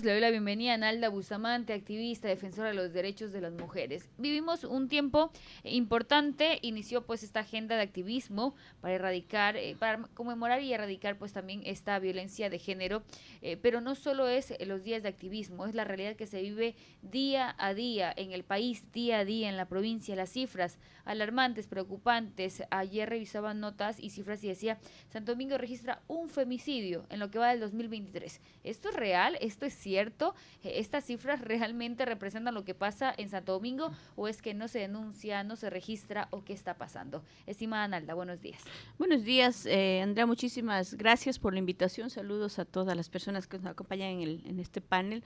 Le doy la bienvenida a Nalda Bustamante, activista, defensora de los derechos de las mujeres. Vivimos un tiempo importante, inició pues esta agenda de activismo para erradicar, para conmemorar y erradicar pues también esta violencia de género, pero no solo es los días de activismo, es la realidad que se vive día a día en el país, día a día en la provincia, las cifras alarmantes, preocupantes. Ayer revisaban notas y cifras y decía, Santo Domingo registra un femicidio en lo que va del 2023. ¿Esto es real? ¿Esto es cierto? ¿Estas cifras realmente representan lo que pasa en Santo Domingo o es que no se denuncia, no se registra o qué está pasando? Estimada Nalda, buenos días. Buenos días, Andrea, muchísimas gracias por la invitación. Saludos a todas las personas que nos acompañan en este panel.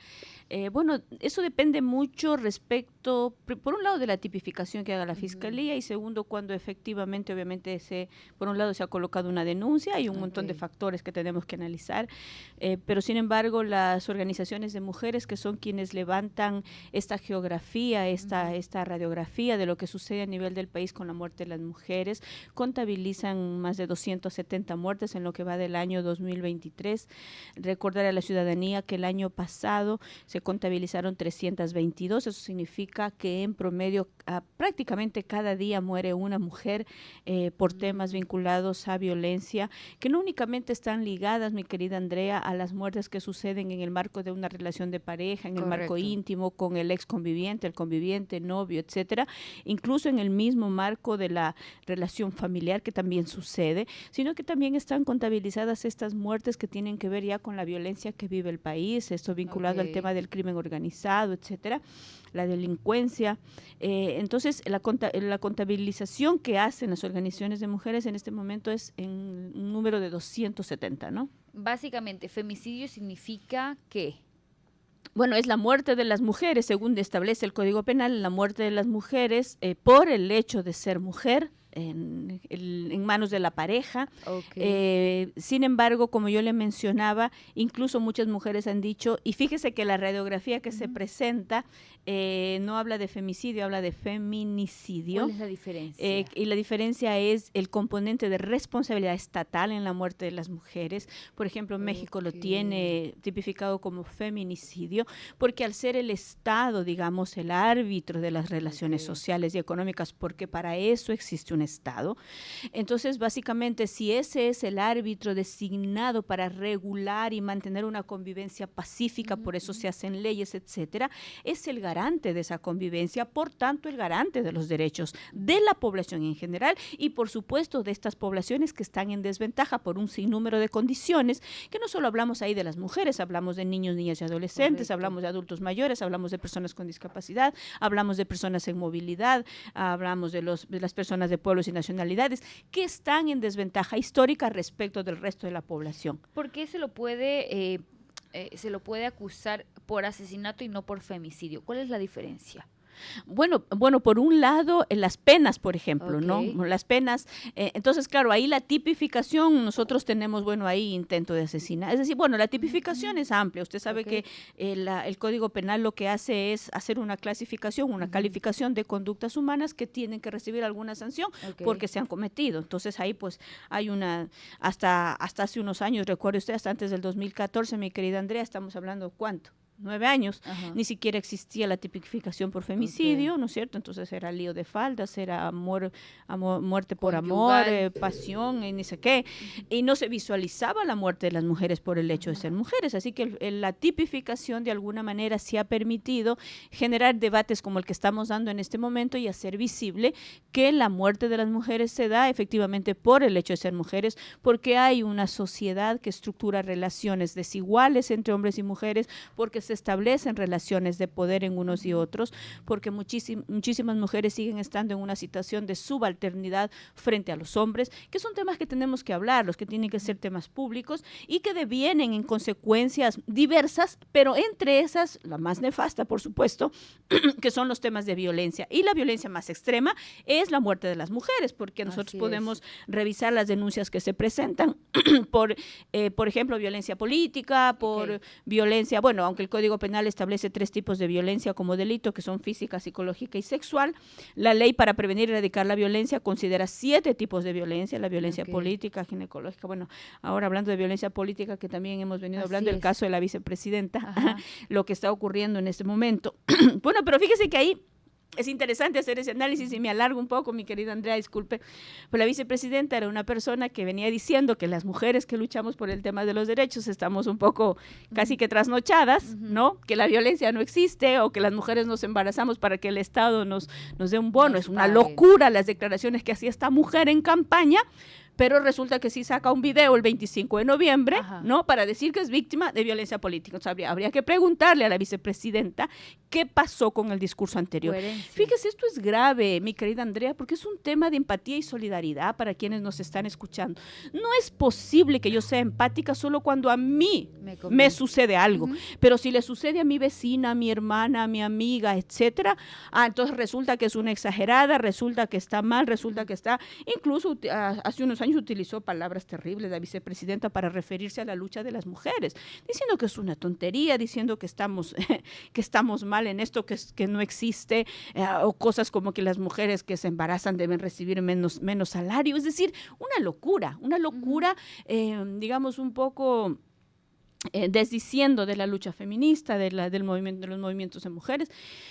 Bueno, eso depende mucho respecto, por un lado, de la tipificación que haga la Fiscalía y segundo, cuando efectivamente, obviamente, por un lado se ha colocado una denuncia, hay un montón de factores que tenemos que analizar, pero sin embargo, las organizaciones de mujeres que son quienes levantan esta geografía, esta radiografía de lo que sucede a nivel del país con la muerte de las mujeres, contabilizan más de 270 muertes en lo que va del año 2023. Recordar a la ciudadanía que el año pasado se contabilizaron 322, eso significa que en promedio prácticamente cada día muere una mujer por temas vinculados a violencia, que no únicamente están ligadas, mi querida Andrea, a las muertes que suceden en el marco de una relación de pareja, en el marco íntimo, con el ex conviviente, el conviviente, novio, etcétera, incluso en el mismo marco de la relación familiar, que también sucede, sino que también están contabilizadas estas muertes que tienen que ver ya con la violencia que vive el país, esto vinculado al tema del crimen organizado, etcétera, la delincuencia. Entonces, la contabilización que hacen las organizaciones de mujeres en este momento es en un número de 270, ¿no? Básicamente, femicidio significa ¿qué? Bueno, es la muerte de las mujeres, según establece el Código Penal, la muerte de las mujeres por el hecho de ser mujer, en manos de la pareja. Sin embargo, como yo le mencionaba, incluso muchas mujeres han dicho, y fíjese que la radiografía que se presenta no habla de femicidio, habla de feminicidio. ¿Cuál es la diferencia? Y la diferencia es el componente de responsabilidad estatal en la muerte de las mujeres. Por ejemplo, México lo tiene tipificado como feminicidio, porque al ser el Estado, digamos, el árbitro de las relaciones sociales y económicas, porque para eso existe un Estado. Entonces, básicamente, si ese es el árbitro designado para regular y mantener una convivencia pacífica, por eso se hacen leyes, etcétera, es el garante de esa convivencia, por tanto, el garante de los derechos de la población en general y, por supuesto, de estas poblaciones que están en desventaja por un sinnúmero de condiciones, que no solo hablamos ahí de las mujeres, hablamos de niños, niñas y adolescentes, hablamos de adultos mayores, hablamos de personas con discapacidad, hablamos de personas en movilidad, hablamos de las personas de pueblos y nacionalidades que están en desventaja histórica respecto del resto de la población. ¿Por qué se lo puede acusar por asesinato y no por femicidio? ¿Cuál es la diferencia? Bueno, por un lado, las penas, por ejemplo, ¿no? Las penas, entonces, claro, ahí la tipificación, nosotros tenemos, bueno, ahí intento de asesinar. Es decir, bueno, la tipificación es amplia. Usted sabe que el Código Penal lo que hace es hacer una clasificación, una calificación de conductas humanas que tienen que recibir alguna sanción porque se han cometido. Entonces, ahí pues hay hasta hace unos años, recuerde usted, hasta antes del 2014, mi querida Andrea, estamos hablando, ¿cuánto? 9 años, ni siquiera existía la tipificación por femicidio, ¿no es cierto? Entonces era lío de faldas, era muerte por amor, pasión, y ni sé qué, y no se visualizaba la muerte de las mujeres por el hecho de ser mujeres, así que la tipificación de alguna manera sí ha permitido generar debates como el que estamos dando en este momento y hacer visible que la muerte de las mujeres se da efectivamente por el hecho de ser mujeres, porque hay una sociedad que estructura relaciones desiguales entre hombres y mujeres, porque se establecen relaciones de poder en unos y otros, porque muchísimas mujeres siguen estando en una situación de subalternidad frente a los hombres, que son temas que tenemos que hablar, los que tienen que ser temas públicos y que devienen en consecuencias diversas, pero entre esas, la más nefasta, por supuesto, que son los temas de violencia. Y la violencia más extrema es la muerte de las mujeres, porque nosotros podemos revisar las denuncias que se presentan por ejemplo, violencia política, por violencia, bueno, aunque el Código Penal establece 3 tipos de violencia como delito, que son física, psicológica y sexual. La ley para prevenir y erradicar la violencia considera 7 tipos de violencia: la violencia política, ginecológica. Bueno, ahora hablando de violencia política, que también hemos venido hablando del caso de la vicepresidenta, lo que está ocurriendo en este momento. Bueno, pero fíjese que ahí es interesante hacer ese análisis y me alargo un poco, mi querida Andrea, disculpe, pero la vicepresidenta era una persona que venía diciendo que las mujeres que luchamos por el tema de los derechos estamos un poco casi que trasnochadas, ¿no? Que la violencia no existe o que las mujeres nos embarazamos para que el Estado nos dé un bono. Es una locura las declaraciones que hacía esta mujer en campaña, pero resulta que sí saca un video el 25 de noviembre, ¿no? Para decir que es víctima de violencia política. O sea, habría que preguntarle a la vicepresidenta qué pasó con el discurso anterior. Fíjese, esto es grave, mi querida Andrea, porque es un tema de empatía y solidaridad para quienes nos están escuchando. No es posible que yo sea empática solo cuando a mí me sucede algo, pero si le sucede a mi vecina, a mi hermana, a mi amiga, etcétera, entonces resulta que es una exagerada, resulta que está mal, resulta que está, incluso hace unos años utilizó palabras terribles la vicepresidenta para referirse a la lucha de las mujeres, diciendo que es una tontería, diciendo que estamos mal en esto, que no existe, o cosas como que las mujeres que se embarazan deben recibir menos salario. Es decir, una locura, digamos un poco desdiciendo de la lucha feminista, de los movimientos de mujeres.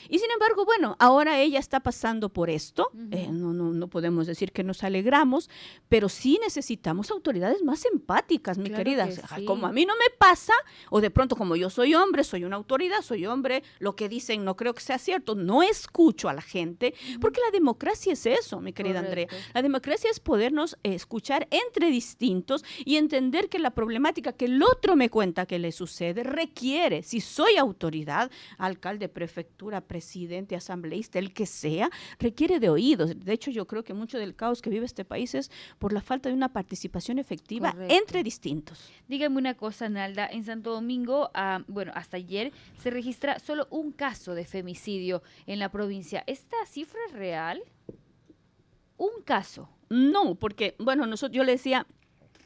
Y sin embargo, bueno, ahora ella está pasando por esto. No podemos decir que nos alegramos, pero sí necesitamos autoridades más empáticas, mi querida. Sí. Como a mí no me pasa, o de pronto como yo soy hombre, soy una autoridad, soy hombre, lo que dicen no creo que sea cierto, no escucho a la gente, porque la democracia es eso, mi querida Andrea. La democracia es podernos escuchar entre distintos y entender que la problemática que el otro me cuenta que le sucede requiere, si soy autoridad, alcalde, prefectura, presidente, asambleísta, el que sea, requiere de oídos. De hecho, yo creo que mucho del caos que vive este país es por la falta de una participación efectiva entre distintos. Dígame una cosa, Nalda, en Santo Domingo, hasta ayer se registra solo un caso de femicidio en la provincia. ¿Esta cifra es real? ¿Un caso? No, porque, bueno, yo le decía,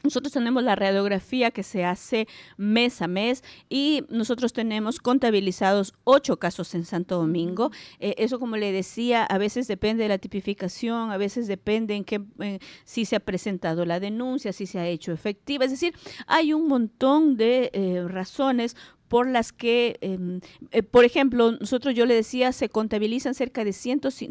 nosotros tenemos la radiografía que se hace mes a mes y nosotros tenemos contabilizados 8 casos en Santo Domingo. Eso, como le decía, a veces depende de la tipificación, a veces depende en qué, si se ha presentado la denuncia, si se ha hecho efectiva. Es decir, hay un montón de razones por las que, por ejemplo, yo le decía, se contabilizan cerca de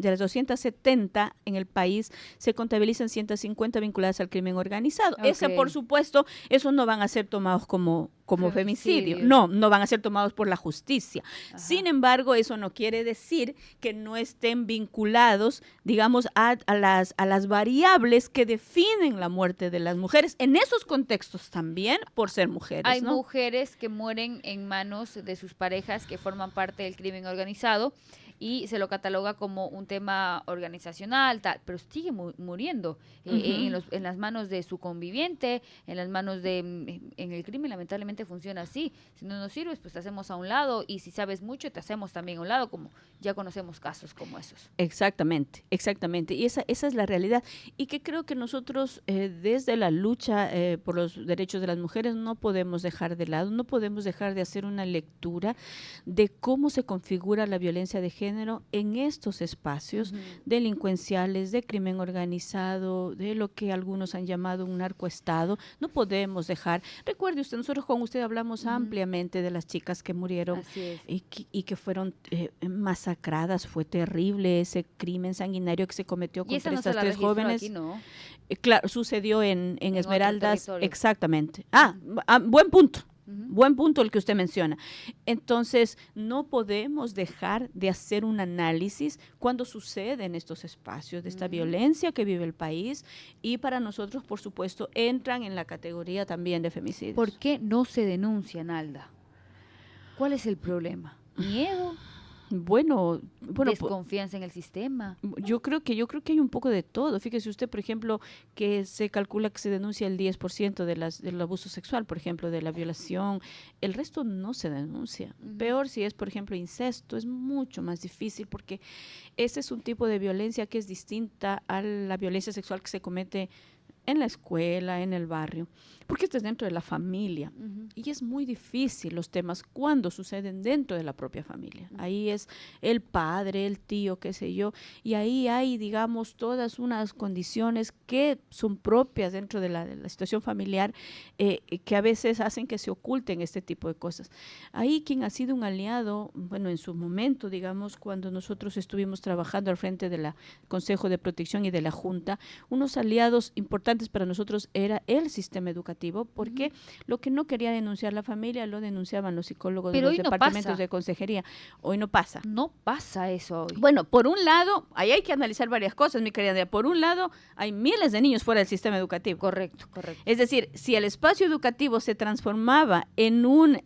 las 270 en el país, se contabilizan 150 vinculadas al crimen organizado. Ese, por supuesto, esos no van a ser tomados como femicidio. No van a ser tomados por la justicia. Sin embargo, eso no quiere decir que no estén vinculados, digamos, a las variables que definen la muerte de las mujeres, en esos contextos también, por ser mujeres. Hay mujeres que mueren en manos de sus parejas que forman parte del crimen organizado y se lo cataloga como un tema organizacional, tal, pero sigue muriendo en las manos de su conviviente, en el crimen lamentablemente funciona así. Si no nos sirves, pues te hacemos a un lado, y si sabes mucho, te hacemos también a un lado, como ya conocemos casos como esos. Exactamente, y esa es la realidad, y que creo que nosotros desde la lucha por los derechos de las mujeres no podemos dejar de lado, no podemos dejar de hacer una lectura de cómo se configura la violencia de género en estos espacios delincuenciales, de crimen organizado, de lo que algunos han llamado un narcoestado. No podemos dejar, recuerde usted, nosotros con usted hablamos ampliamente de las chicas que murieron y que fueron masacradas. Fue terrible ese crimen sanguinario que se cometió contra estas 3 jóvenes. Aquí, ¿no? Claro, sucedió en Esmeraldas, exactamente. Buen punto. Buen punto el que usted menciona. Entonces, no podemos dejar de hacer un análisis cuando sucede en estos espacios de esta violencia que vive el país, y para nosotros, por supuesto, entran en la categoría también de femicidios. ¿Por qué no se denuncia, Nalda? ¿Cuál es el problema? ¿Miedo? Bueno, desconfianza en el sistema. Yo creo que hay un poco de todo. Fíjese usted, por ejemplo, que se calcula que se denuncia el 10% del abuso sexual, por ejemplo, de la violación. El resto no se denuncia. Peor si es, por ejemplo, incesto, es mucho más difícil, porque ese es un tipo de violencia que es distinta a la violencia sexual que se comete en la escuela, en el barrio. porque esto es dentro de la familia. Y es muy difícil los temas cuando suceden dentro de la propia familia. Ahí es el padre, el tío, qué sé yo, y ahí hay, digamos, todas unas condiciones que son propias dentro de la situación familiar, que a veces hacen que se oculten este tipo de cosas. Ahí quien ha sido un aliado, bueno, en su momento, digamos, cuando nosotros estuvimos trabajando al frente del Consejo de Protección y de la Junta, unos aliados importantes para nosotros era el sistema educativo, porque lo que no quería denunciar la familia lo denunciaban los psicólogos de los departamentos de consejería. Hoy no pasa. No pasa eso hoy. Bueno, por un lado, ahí hay que analizar varias cosas, mi querida Andrea. Por un lado, hay miles de niños fuera del sistema educativo. Correcto. Es decir, si el espacio educativo se transformaba en un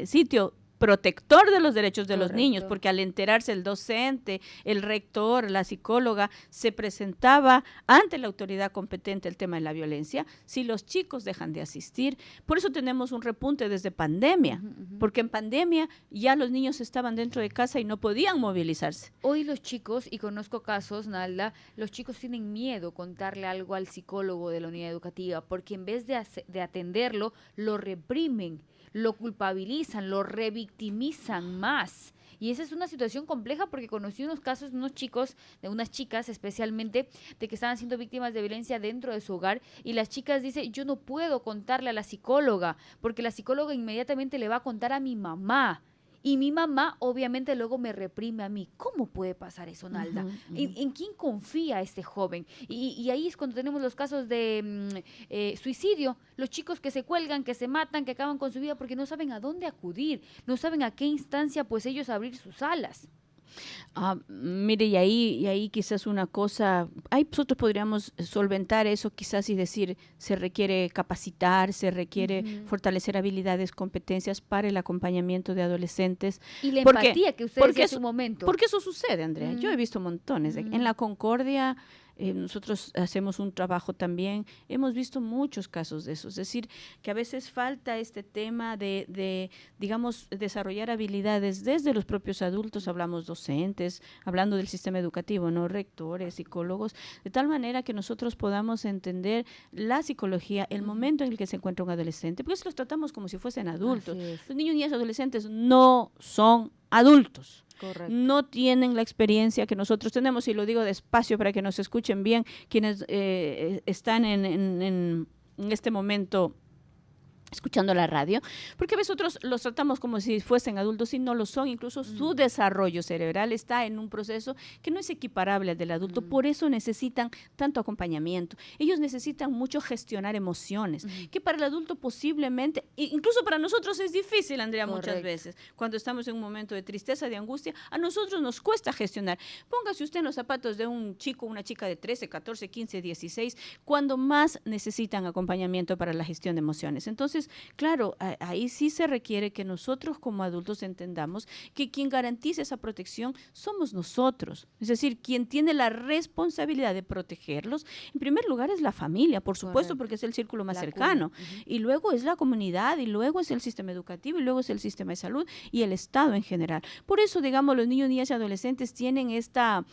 sitio protector de los derechos de los niños, porque al enterarse el docente, el rector, la psicóloga, se presentaba ante la autoridad competente el tema de la violencia, si los chicos dejan de asistir, por eso tenemos un repunte desde pandemia, porque en pandemia ya los niños estaban dentro de casa y no podían movilizarse. Hoy los chicos, y conozco casos, Nalda, los chicos tienen miedo contarle algo al psicólogo de la unidad educativa, porque en vez de atenderlo, lo reprimen, lo culpabilizan, lo revictimizan más. Y esa es una situación compleja porque conocí unos casos de unos chicos, de unas chicas especialmente, de que estaban siendo víctimas de violencia dentro de su hogar y las chicas dicen, yo no puedo contarle a la psicóloga porque la psicóloga inmediatamente le va a contar a mi mamá. Y mi mamá obviamente luego me reprime a mí. ¿Cómo puede pasar eso, Nalda? ¿En quién confía este joven? Y ahí es cuando tenemos los casos de suicidio. Los chicos que se cuelgan, que se matan, que acaban con su vida porque no saben a dónde acudir, no saben a qué instancia pues ellos abrir sus alas. Mire, y ahí quizás una cosa, ahí nosotros podríamos solventar eso quizás y decir, se requiere capacitar, se requiere fortalecer habilidades, competencias para el acompañamiento de adolescentes. Y la empatía que usted decía hace un momento. Porque eso sucede, Andrea. Yo he visto montones. En la Concordia, nosotros hacemos un trabajo también, hemos visto muchos casos de eso, es decir, que a veces falta este tema de digamos, desarrollar habilidades desde los propios adultos, hablamos docentes, hablando del sistema educativo, ¿no? Rectores, psicólogos, de tal manera que nosotros podamos entender la psicología, el momento en el que se encuentra un adolescente, porque los tratamos como si fuesen adultos. Los niños y niñas adolescentes no son adultos. Correcto. No tienen la experiencia que nosotros tenemos, y lo digo despacio para que nos escuchen bien quienes están en este momento escuchando la radio, porque a veces nosotros los tratamos como si fuesen adultos y no lo son, incluso su desarrollo cerebral está en un proceso que no es equiparable al del adulto, por eso necesitan tanto acompañamiento, ellos necesitan mucho gestionar emociones, que para el adulto posiblemente, incluso para nosotros es difícil, Andrea, muchas veces, cuando estamos en un momento de tristeza, de angustia, a nosotros nos cuesta gestionar. Póngase usted en los zapatos de un chico, una chica de 13, 14, 15, 16, cuando más necesitan acompañamiento para la gestión de emociones. Entonces, claro, ahí sí se requiere que nosotros como adultos entendamos que quien garantiza esa protección somos nosotros. Es decir, quien tiene la responsabilidad de protegerlos, en primer lugar es la familia, por supuesto, porque es el círculo más cercano. Y luego es la comunidad, y luego es el sistema educativo, y luego es el sistema de salud y el Estado en general. Por eso, digamos, los niños, niñas y adolescentes tienen esta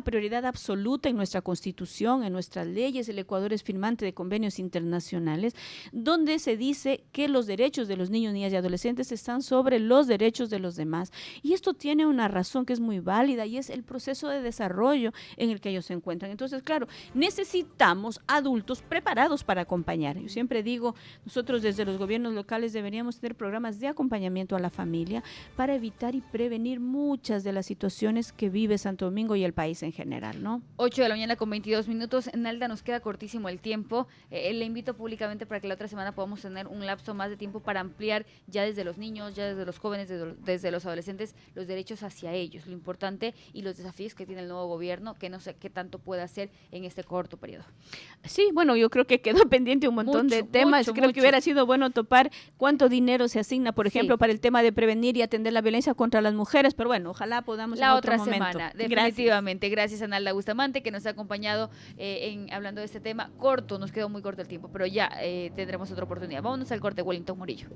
prioridad absoluta en nuestra Constitución, en nuestras leyes. El Ecuador es firmante de convenios internacionales donde se dice que los derechos de los niños, niñas y adolescentes están sobre los derechos de los demás. Y esto tiene una razón que es muy válida y es el proceso de desarrollo en el que ellos se encuentran. Entonces, claro, necesitamos adultos preparados para acompañar. Yo siempre digo, nosotros desde los gobiernos locales deberíamos tener programas de acompañamiento a la familia para evitar y prevenir muchas de las situaciones que vive Santo Domingo y el país en general, ¿no? 8 de la mañana con 22 minutos. Nalda, nos queda cortísimo el tiempo. Le invito públicamente para que la otra semana podamos tener un lapso más de tiempo para ampliar ya desde los niños, ya desde los jóvenes, desde los adolescentes, los derechos hacia ellos, lo importante y los desafíos que tiene el nuevo gobierno, que no sé qué tanto puede hacer en este corto periodo. Sí, bueno, yo creo que quedó pendiente un montón de temas. Creo que hubiera sido bueno topar cuánto dinero se asigna, por ejemplo, para el tema de prevenir y atender la violencia contra las mujeres, pero bueno, ojalá podamos la en otra otro momento. semana. Definitivamente. Gracias a Nalda Bustamante que nos ha acompañado hablando de este tema corto. Nos quedó muy corto el tiempo, pero ya tendremos otra oportunidad. Vámonos al corte, Wellington Murillo.